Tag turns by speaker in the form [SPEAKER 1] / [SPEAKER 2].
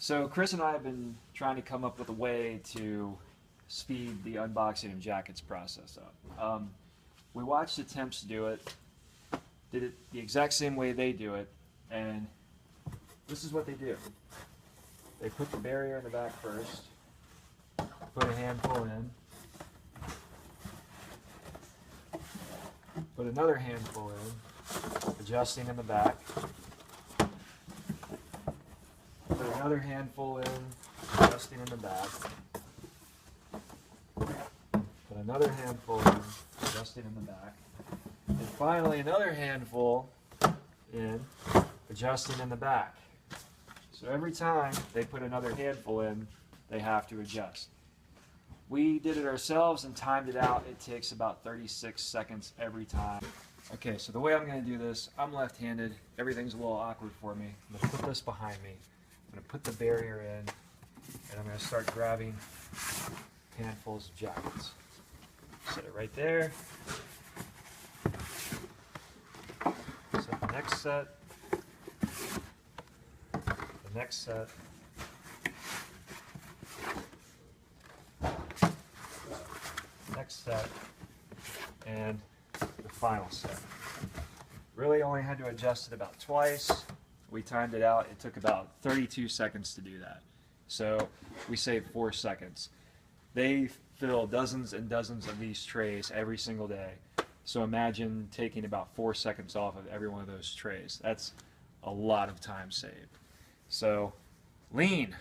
[SPEAKER 1] So Chris and I have been trying to come up with a way to speed the unboxing of jackets process up. We watched attempts to do it, did it the exact same way they do it, and this is what they do. They put the barrier in the back first, put a handful in, put another handful in, adjusting in the back, put another handful in, adjusting in the back, put another handful in, adjusting in the back, and finally another handful in, adjusting in the back. So every time they put another handful in, they have to adjust. We did it ourselves and timed it out. It takes about 36 seconds every time. Okay, so the way I'm going to do this, I'm left-handed. Everything's a little awkward for me. I'm going to put this behind me. I'm going to put the barrier in, and I'm going to start grabbing handfuls of jackets. Set it right there. Set the next set. The next set. Next set. And the final set. Really only had to adjust it about twice. We timed it out. It took about 32 seconds to do that. So we saved 4 seconds. They fill dozens and dozens of these trays every single day. So imagine taking about 4 seconds off of every one of those trays. That's a lot of time saved. So lean.